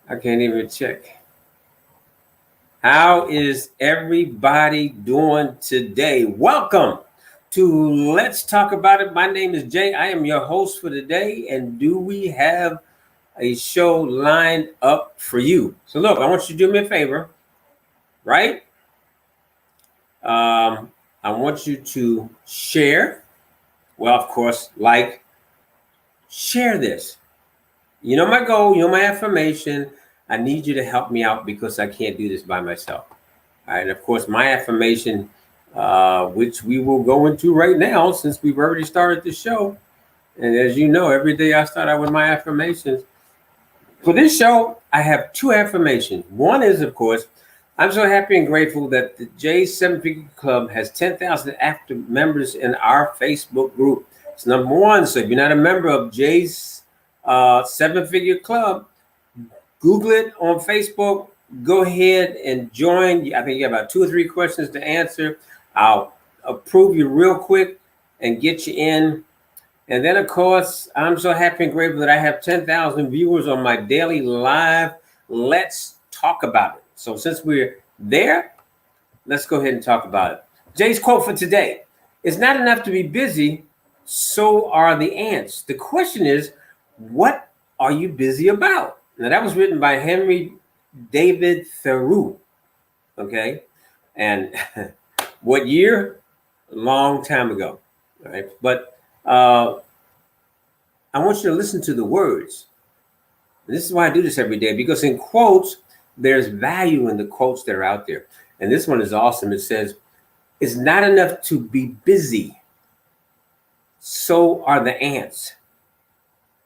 I can't even check. How is everybody doing today? Welcome to Let's Talk About It. My name is Jay. I am your host for today. And do we have a show lined up for you? So, look, I want you to do me a favor, right? I want you to share. Well, of course, share this. You know my goal, you know my affirmation. I need you to help me out because I can't do this by myself. All right, and of course, my affirmation, which we will go into right now since we've already started the show. And as you know, every day I start out with my affirmations. For this show, I have two affirmations. One is, of course, I'm so happy and grateful that the Jay's Seven Figure Club has 10,000 active members in our Facebook group. It's number one. So if you're not a member of Jay's Seven Figure Club, Google it on Facebook. Go ahead and join. I think you have about 2 or 3 questions to answer. I'll approve you real quick and get you in. And then, of course, I'm so happy and grateful that I have 10,000 viewers on my daily live. Let's talk about it. So since we're there, let's go ahead and talk about it. Jay's quote for today: "It's not enough to be busy, so are the ants." The question is, what are you busy about? Now, that was written by Henry David Thoreau. Okay. And what year? A long time ago. All right. But I want you to listen to the words. And this is why I do this every day, because in quotes, there's value in the quotes that are out there. And this one is awesome. It says, "It's not enough to be busy, so are the ants."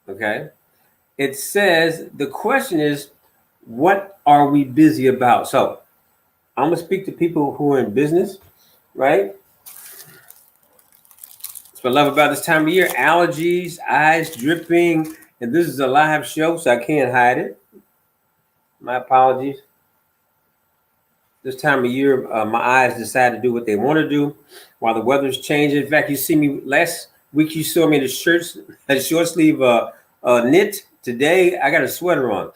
Okay. It says, the question is, what are we busy about? So I'm going to speak to people who are in business, right? That's what I love about this time of year: allergies, eyes dripping. And this is a live show, so I can't hide it. My apologies. This time of year, my eyes decide to do what they want to do while the weather's changing. In fact, you see me last week, you saw me in a short sleeve knit. Today, I got a sweater on.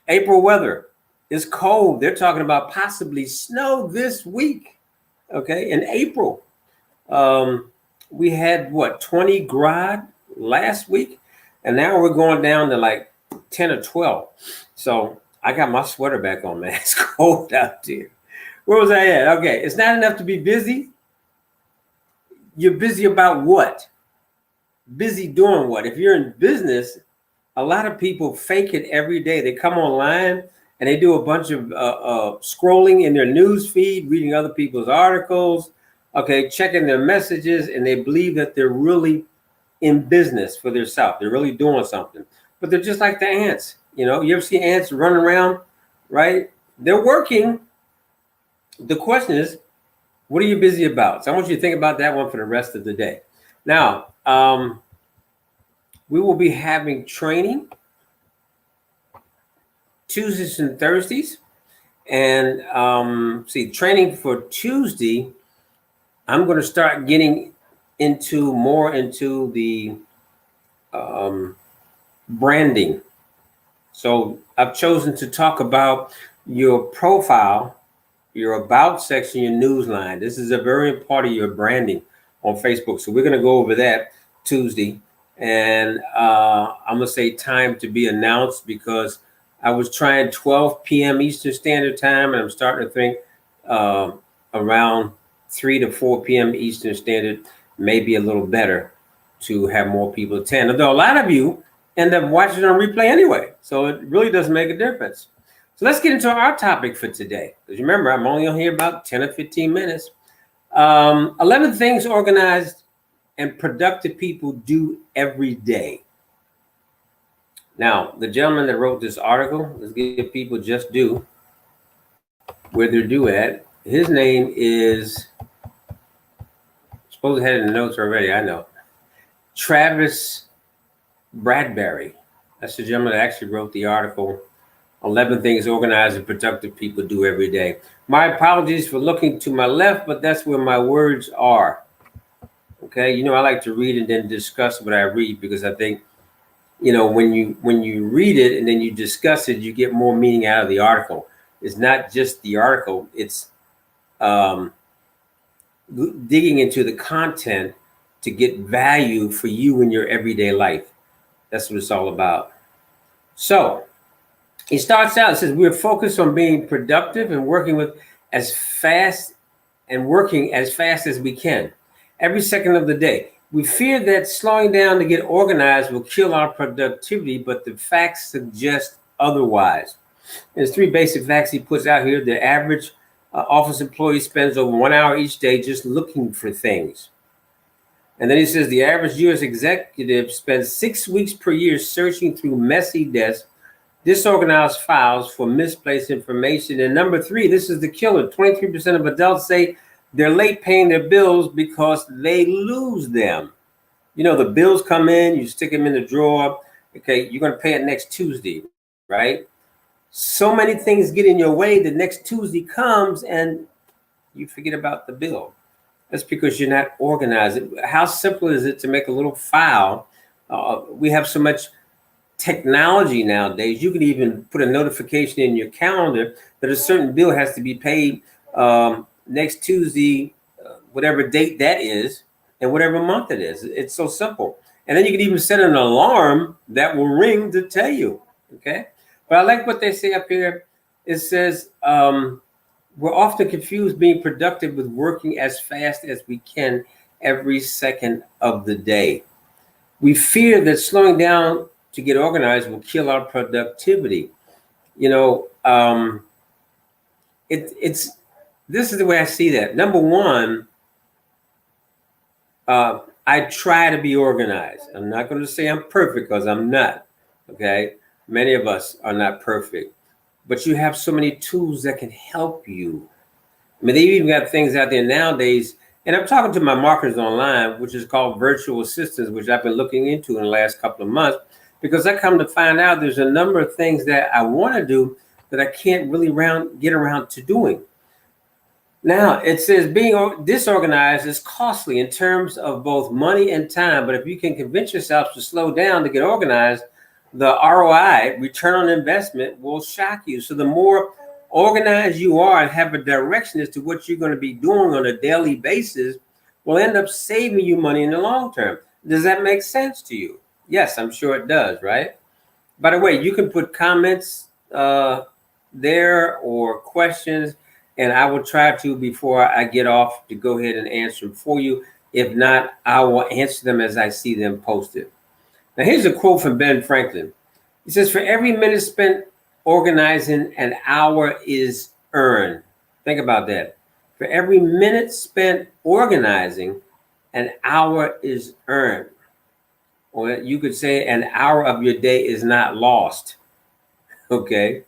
April weather. It's cold. They're talking about possibly snow this week. Okay, in April. We had 20 grad last week, and now we're going down to like 10 or 12. So I got my sweater back on, man. It's cold out there. Where was I at? Okay, it's not enough to be busy. You're busy about what? Busy doing what? If you're in business, a lot of people fake it every day. They come online and they do a bunch of scrolling in their news feed, reading other people's articles, okay, checking their messages, and they believe that they're really in business for themselves. They're really doing something. But they're just like the ants. You know, you ever see ants running around, right? They're working. The question is, what are you busy about? So I want you to think about that one for the rest of the day. Now, we will be having training Tuesdays and Thursdays. And training for Tuesday, I'm going to start getting more into the branding. So I've chosen to talk about your profile, your about section, your newsline. This is a very important part of your branding on Facebook. So we're going to go over that Tuesday. And I'm going to say time to be announced, because I was trying 12 p.m. Eastern Standard Time, and I'm starting to think around 3 to 4 p.m. Eastern Standard may be a little better to have more people attend. Although a lot of you end up watching on replay anyway, so it really doesn't make a difference. So let's get into our topic for today. Because remember, I'm only on here about 10 or 15 minutes. 11 things organized and productive people do every day. Now, the gentleman that wrote this article, let's give people just due where they're due at. His name is, supposed to have it in the notes already, I know. Travis Bradbury. That's the gentleman that actually wrote the article, 11 things organized and productive people do every day. My apologies for looking to my left, but that's where my words are. Okay, you know, I like to read and then discuss what I read, because I think when you read it and then you discuss it, you get more meaning out of the article. It's not just the article, it's um, digging into the content to get value for you in your everyday life. That's what it's all about. So it starts out, it says, we're focused on being productive and as fast working as fast as we can every second of the day. We fear that slowing down to get organized will kill our productivity, but the facts suggest otherwise. There's three basic facts he puts out here. The average office employee spends over 1 hour each day just looking for things. And then he says the average U.S. executive spends 6 weeks per year searching through messy desks, disorganized files for misplaced information. And number three, this is the killer. 23% of adults say they're late paying their bills because they lose them. The bills come in, you stick them in the drawer. Okay, you're going to pay it next Tuesday, right? So many things get in your way. The next Tuesday comes and you forget about the bill. That's because you're not organized. How simple is it to make a little file? We have so much technology nowadays. You can even put a notification in your calendar that a certain bill has to be paid next Tuesday, whatever date that is, and whatever month it is. It's so simple. And then you can even set an alarm that will ring to tell you. Okay. But I like what they say up here. It says, we're often confused being productive with working as fast as we can every second of the day. We fear that slowing down to get organized will kill our productivity. This is the way I see that. Number one, I try to be organized. I'm not going to say I'm perfect because I'm not. Okay. Many of us are not perfect, but you have so many tools that can help you. I mean, they've even got things out there nowadays, and I'm talking to my marketers online, which is called virtual assistants, which I've been looking into in the last couple of months, because I come to find out there's a number of things that I want to do that I can't really get around to doing. Now, it says being disorganized is costly in terms of both money and time, but if you can convince yourself to slow down to get organized, the ROI, return on investment, will shock you. So the more organized you are and have a direction as to what you're going to be doing on a daily basis, will end up saving you money in the long term. Does that make sense to you? Yes, I'm sure it does, right? By the way, you can put comments there or questions, and I will try to, before I get off, to go ahead and answer them for you. If not, I will answer them as I see them posted. Now, here's a quote from Ben Franklin. He says, for every minute spent organizing, an hour is earned. Think about that. For every minute spent organizing, an hour is earned. Or you could say an hour of your day is not lost. Okay?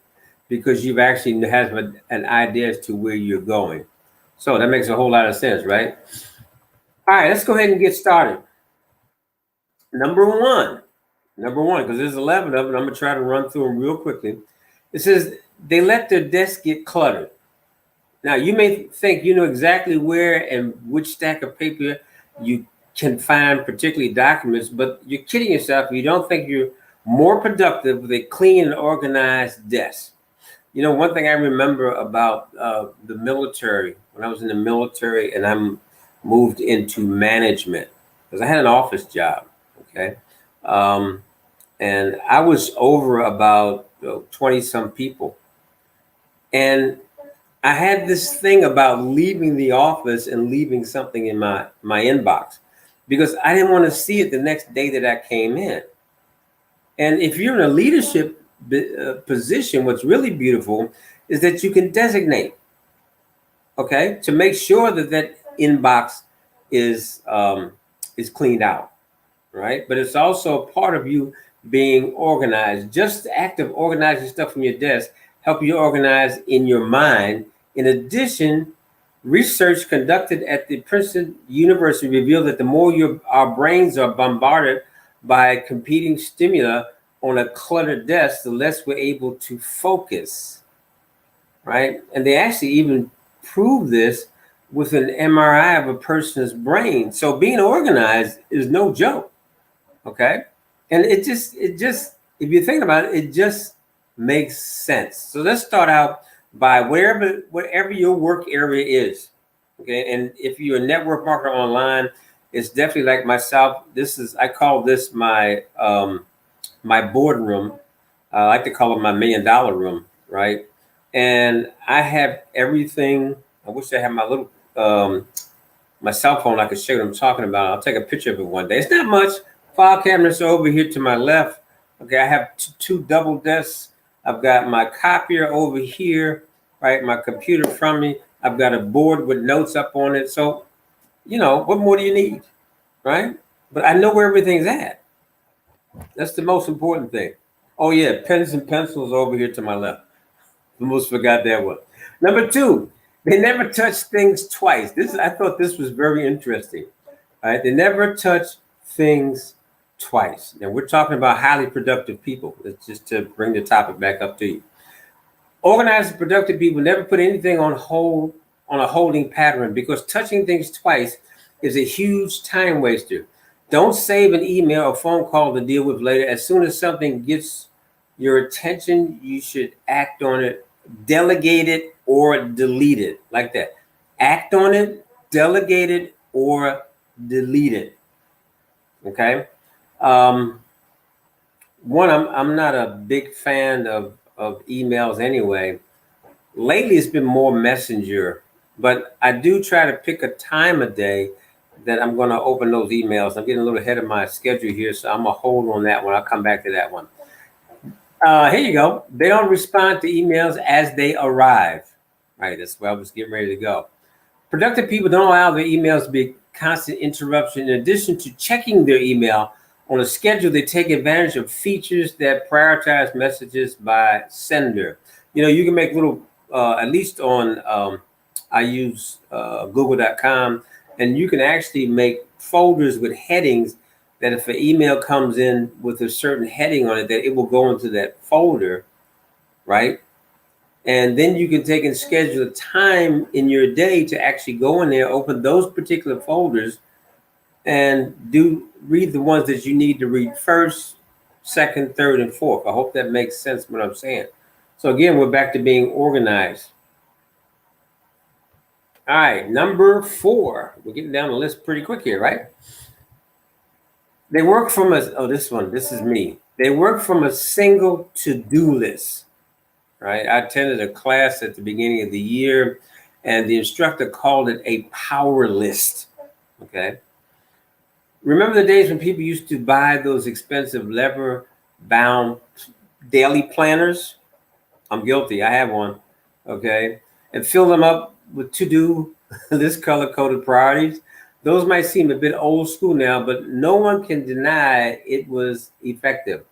Because you've actually have an idea as to where you're going. So that makes a whole lot of sense, right? All right, let's go ahead and get started. Number one, because there's 11 of them. I'm going to try to run through them real quickly. It says they let their desk get cluttered. Now, you may think you know exactly where and which stack of paper you can find particularly documents, but you're kidding yourself if you don't think you're more productive with a clean and organized desk. One thing I remember about the military, when I was in the military and I moved into management, because I had an office job, okay? And I was over about 20 some people. And I had this thing about leaving the office and leaving something in my inbox because I didn't want to see it the next day that I came in. And if you're in a leadership position, what's really beautiful is that you can designate, okay, to make sure that inbox is cleaned out, right? But it's also a part of you being organized. Just the act of organizing stuff from your desk help you organize in your mind. In addition, research conducted at the Princeton University revealed that the more our brains are bombarded by competing stimuli on a cluttered desk, the less we're able to focus, right? And they actually even prove this with an MRI of a person's brain. So being organized is no joke, okay? And if you think about it, it just makes sense. So let's start out by wherever your work area is. Okay. And if you're a network marketer online, it's definitely like myself. I call this my boardroom. I like to call it my $1 million room, right? And I have everything. I wish I had my cell phone. I could show you what I'm talking about. I'll take a picture of it one day. It's not much. File cabinets are over here to my left. Okay, I have two double desks. I've got my copier over here, right? My computer from me. I've got a board with notes up on it. So, what more do you need, right? But I know where everything's at. That's the most important thing. Oh yeah, pens and pencils over here to my left. Almost forgot that one. Number two, they never touch things twice. I thought this was very interesting. All right, they never touch things twice. And we're talking about highly productive people. It's just to bring the topic back up to you. Organized and productive people never put anything on a holding pattern, because touching things twice is a huge time waster. Don't save an email or phone call to deal with later. As soon as something gets your attention, you should act on it, delegate it, or delete it, like that. Act on it, delegate it, or delete it. Okay. One, I'm not a big fan of emails anyway. Lately, it's been more Messenger, but I do try to pick a time of day that I'm going to open those emails. I'm getting a little ahead of my schedule here, so I'm going to hold on that one. I'll come back to that one. Here you go. They don't respond to emails as they arrive. Right, that's where I was getting ready to go. Productive people don't allow their emails to be constant interruption. In addition to checking their email on a schedule, they take advantage of features that prioritize messages by sender. You can make little, at least on, I use google.com, and you can actually make folders with headings that if an email comes in with a certain heading on it, that it will go into that folder, right? And then you can take and schedule a time in your day to actually go in there, open those particular folders, and read the ones that you need to read first, second, third, and fourth. I hope that makes sense what I'm saying. So again, we're back to being organized. All right, number 4. We're getting down the list pretty quick here, right? They work from this is me. They work from a single to-do list, right? I attended a class at the beginning of the year, and the instructor called it a power list, okay? Remember the days when people used to buy those expensive leather-bound daily planners? I'm guilty. I have one, okay? And fill them up with to-do list color-coded priorities. Those might seem a bit old school now, but no one can deny it was effective.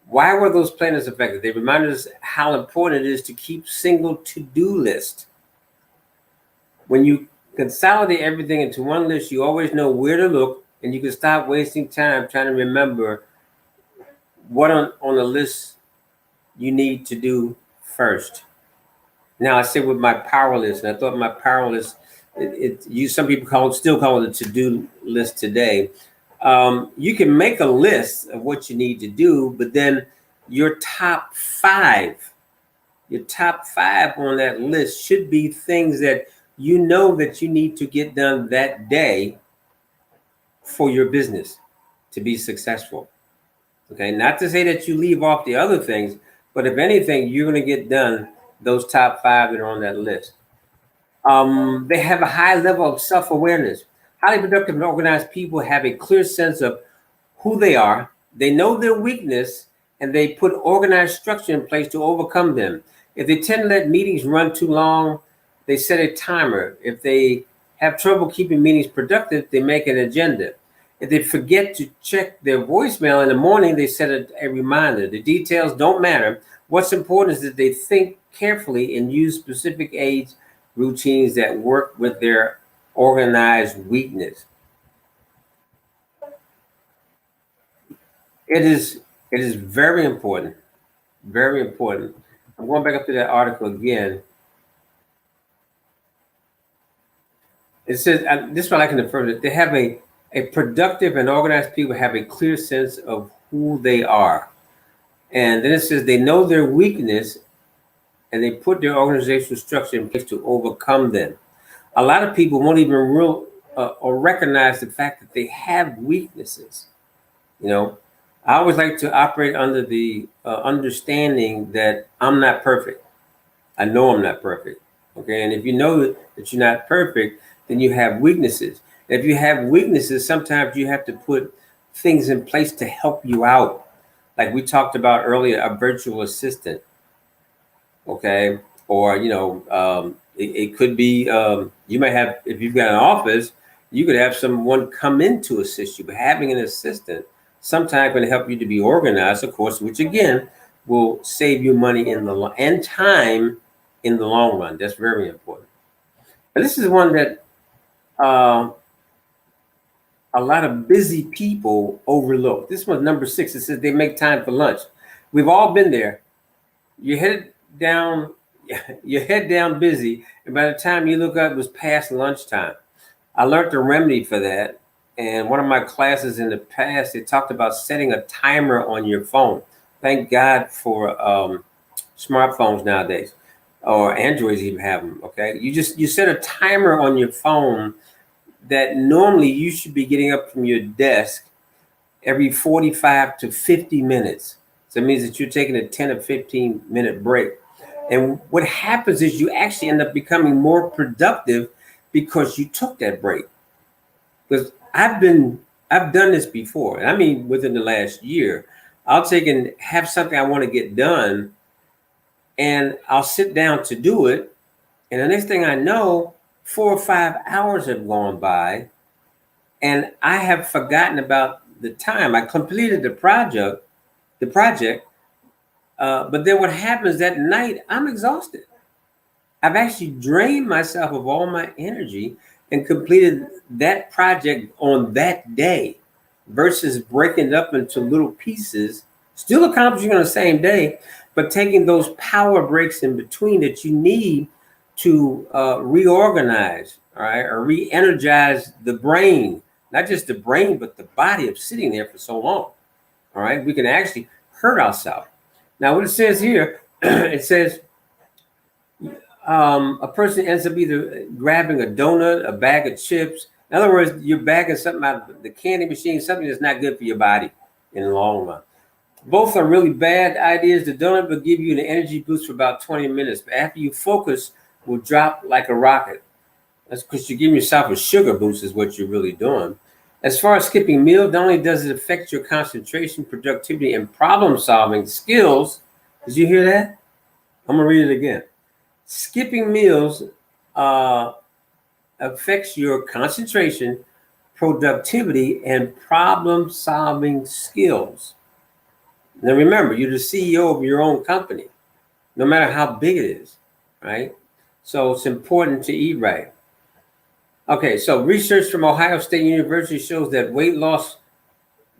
Why were those planners effective? They reminded us how important it is to keep single to-do list. When you consolidate everything into one list, you always know where to look, and you can stop wasting time trying to remember what on the list you need to do first. Now I say with my power list, and I thought my power list, some people still call it a to-do list today. You can make a list of what you need to do, but then your top five on that list should be things that you know that you need to get done that day for your business to be successful. Okay, not to say that you leave off the other things, but if anything, you're going to get done those top 5 that are on that list. They have a high level of self-awareness. Highly productive and organized people have a clear sense of who they are. They know their weakness, and they put organized structure in place to overcome them. If they tend to let meetings run too long, they set a timer. If they have trouble keeping meetings productive, they make an agenda. If they forget to check their voicemail in the morning, they set a reminder. The details don't matter. What's important is that they think carefully and use specific aids, routines that work with their organized weakness. It is very important. Very important. I'm going back up to that article again. It says, this one I can affirm that they have a A productive and organized people have a clear sense of who they are. And then it says they know their weakness and they put their organizational structure in place to overcome them. A lot of people won't even or recognize the fact that they have weaknesses. You know, I always like to operate under the understanding that I'm not perfect. I know I'm not perfect. Okay. And if you know that you're not perfect, then you have weaknesses. And if you have weaknesses, sometimes you have to put things in place to help you out. Like we talked about earlier, a virtual assistant. Okay. Or, it could be, you might have, if you've got an office, you could have someone come in to assist you, but having an assistant sometimes going to help you to be organized, of course, which again will save you money and time in the long run. That's very important. And this is one that uh, a lot of busy people overlook. This one's number 6. It says they make time for lunch. We've all been there. You head down, your head down busy, and by the time you look up, it was past lunchtime. I learned the remedy for that. And one of my classes in the past, they talked about setting a timer on your phone. Thank God for smartphones nowadays, or Androids even have them. Okay, you set a timer on your phone that normally you should be getting up from your desk every 45 to 50 minutes. So it means that you're taking a 10 or 15-minute break. And what happens is you actually end up becoming more productive because you took that break. Because I've done this before. And I mean, within the last year, I'll take and have something I want to get done, and I'll sit down to do it. And the next thing I know, 4 or 5 hours have gone by, and I have forgotten about the time. I completed the project, but then what happens that night, I'm exhausted. I've actually drained myself of all my energy and completed that project on that day versus breaking it up into little pieces, still accomplishing on the same day, but taking those power breaks in between that you need to reorganize, all right, or re-energize the brain, not just the brain, but the body of sitting there for so long, all right? We can actually hurt ourselves. Now, what it says here, it says, a person ends up either grabbing a donut, a bag of chips. In other words, you're bagging something out of the candy machine, something that's not good for your body in the long run. Both are really bad ideas. The donut will give you an energy boost for about 20 minutes, but after you focus, will drop like a rocket. That's because you're giving yourself a sugar boost is what you're really doing. As far as skipping meals, not only does it affect your concentration, productivity, and problem-solving skills, did you hear that? I'm going to read it again. Skipping meals affects your concentration, productivity, and problem-solving skills. Now remember, you're the CEO of your own company, no matter how big it is, right? So it's important to eat right. Okay, so research from Ohio State University shows that weight loss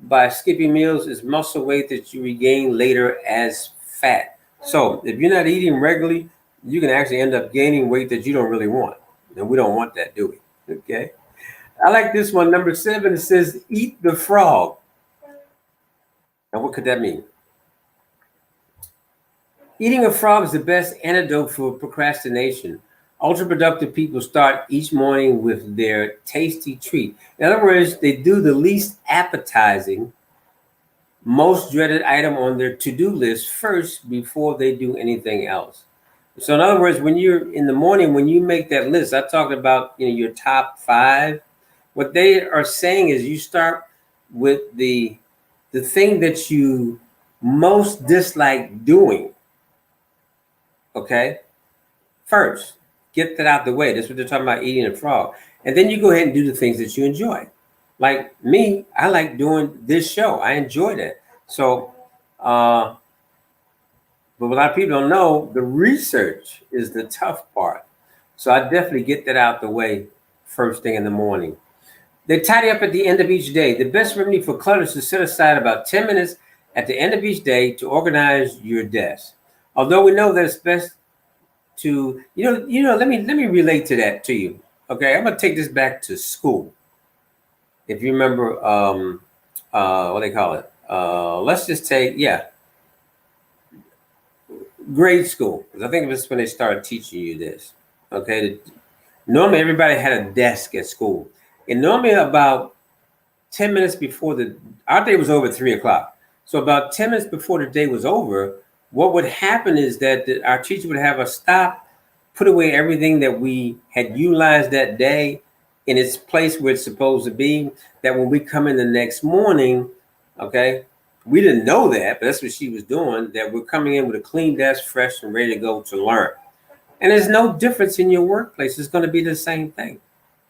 by skipping meals is muscle weight that you regain later as fat. So if you're not eating regularly, you can actually end up gaining weight that you don't really want. And we don't want that, do we? Okay. I like this one, number 7. It says, eat the frog. Now, what could that mean? Eating a frog is the best antidote for procrastination. Ultra-productive people start each morning with their tasty treat. In other words, they do the least appetizing, most dreaded item on their to-do list first before they do anything else. So in other words, when you're in the morning, when you make that list, I talked about your top 5. What they are saying is you start with the thing that you most dislike doing. Okay, first, get that out the way. That's what they're talking about, eating a frog. And then you go ahead and do the things that you enjoy. Like me, I like doing this show. I enjoy that. So, but what a lot of people don't know, the research is the tough part. So I definitely get that out the way first thing in the morning. They tidy up at the end of each day. The best remedy for clutter is to set aside about 10 minutes at the end of each day to organize your desk. Although we know that it's best to, let me relate to that to you. Okay, I'm gonna take this back to school. if you remember, what they call it, let's just take, grade school. Because I think this when they started teaching you this. Okay, normally everybody had a desk at school, and normally about 10 minutes before our day was over at 3 o'clock. So about 10 minutes before the day was over, what would happen is that our teacher would have us stop, put away everything that we had utilized that day in its place where it's supposed to be. That when we come in the next morning, okay, we didn't know that, but that's what she was doing. That we're coming in with a clean desk, fresh and ready to go to learn. And there's no difference in your workplace. It's going to be the same thing.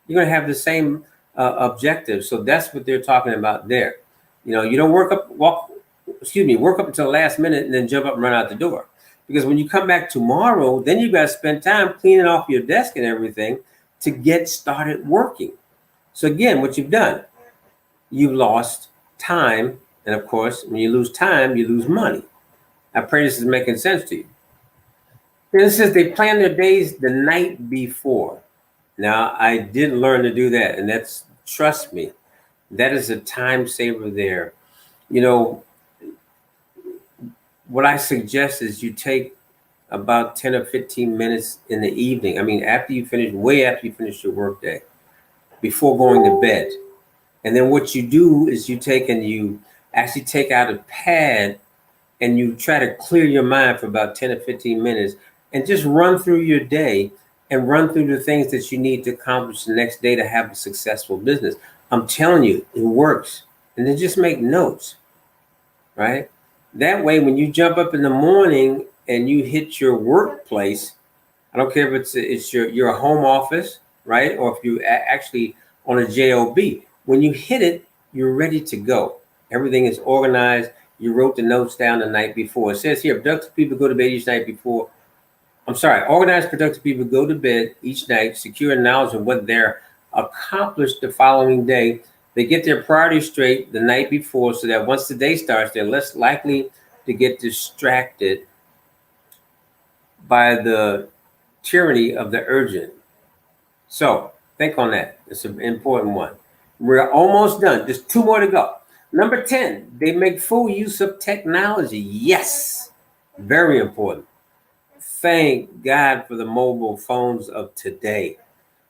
You're going to have the same objective. So that's what they're talking about there. You don't work up until the last minute and then jump up and run out the door. Because when you come back tomorrow, then you got to spend time cleaning off your desk and everything to get started working. So again, what you've done, you've lost time. And of course, when you lose time, you lose money. I pray this is making sense to you. Then it says they plan their days the night before. Now, I did learn to do that, and trust me, that is a time saver there. What I suggest is you take about 10 or 15 minutes in the evening. I mean, way after you finish your workday, before going to bed. And then what you do is you actually take out a pad and you try to clear your mind for about 10 or 15 minutes and just run through your day and run through the things that you need to accomplish the next day to have a successful business. I'm telling you, it works. And then just make notes, right? That way, when you jump up in the morning and you hit your workplace, I don't care if it's your home office, right? Or if you actually on a job, when you hit it, you're ready to go. Everything is organized. You wrote the notes down the night before. It says here, productive people go to bed each night before. Organized, productive people go to bed each night, secure knowledge of what they're accomplished the following day. They get their priorities straight the night before so that once the day starts, they're less likely to get distracted by the tyranny of the urgent. So think on that. It's an important one. We're almost done. Just 2 more to go. Number 10, they make full use of technology. Yes, very important. Thank God for the mobile phones of today.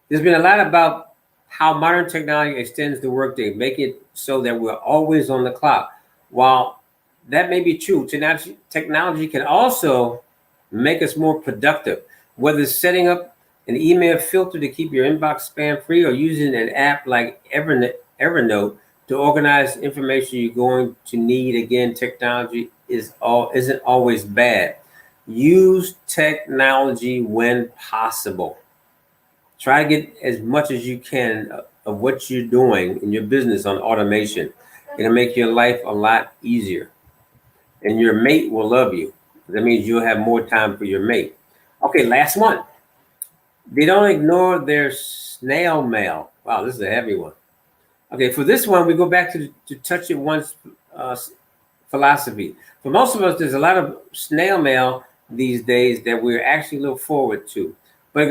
There's been a lot about how modern technology extends the workday, making it so that we're always on the clock. While that may be true, technology can also make us more productive, whether it's setting up an email filter to keep your inbox spam free or using an app like Evernote to organize information you're going to need. Again, technology isn't always bad. Use technology when possible. Try to get as much as you can of what you're doing in your business on automation. It'll make your life a lot easier. And your mate will love you. That means you'll have more time for your mate. Okay, last one. They don't ignore their snail mail. Wow, this is a heavy one. Okay, for this one, we go back to touch it once philosophy. For most of us, there's a lot of snail mail these days that we actually look forward to. But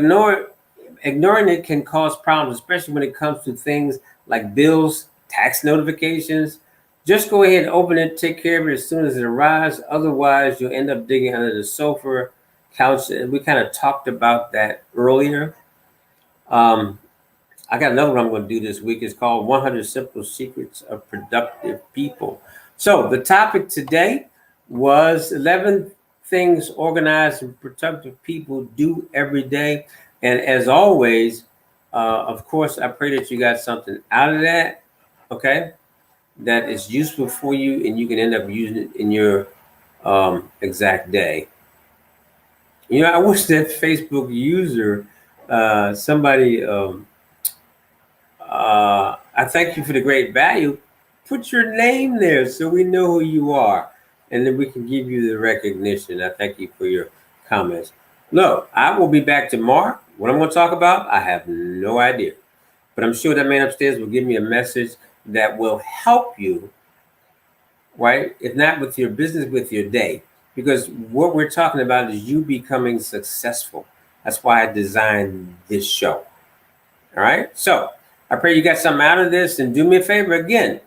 ignoring it can cause problems, especially when it comes to things like bills, tax notifications. Just go ahead and open it, take care of it as soon as it arrives. Otherwise, you'll end up digging under the sofa, couch. We kind of talked about that earlier. I got another one I'm going to do this week. It's called 100 Simple Secrets of Productive People. So the topic today was 11 things organized and productive people do every day. And as always, of course, I pray that you got something out of that, okay, that is useful for you and you can end up using it in your exact day. I wish that Facebook user, somebody, I thank you for the great value. Put your name there so we know who you are. And then we can give you the recognition. I thank you for your comments. Look, I will be back tomorrow. What I'm going to talk about, I have no idea. But I'm sure that man upstairs will give me a message that will help you, right? If not with your business, with your day. Because what we're talking about is you becoming successful. That's why I designed this show. All right? So I pray you got something out of this, and do me a favor again,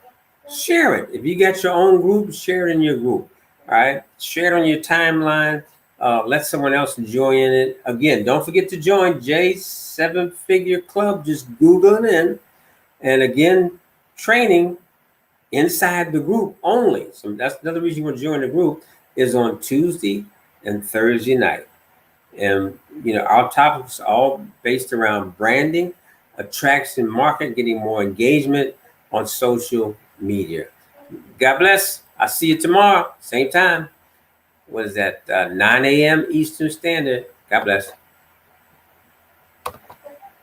share it. If you got your own group, share it in your group. All right, share it on your timeline. Let someone else join it. Again, don't forget to join Jay's 7-Figure Club. Just Google it in. And again, training inside the group only. So that's another reason you want to join the group, is on Tuesday and Thursday night. And our topics are all based around branding, attraction, market, getting more engagement on social media. God bless. I'll see you tomorrow, same time. What is that? 9 a.m. Eastern Standard. God bless.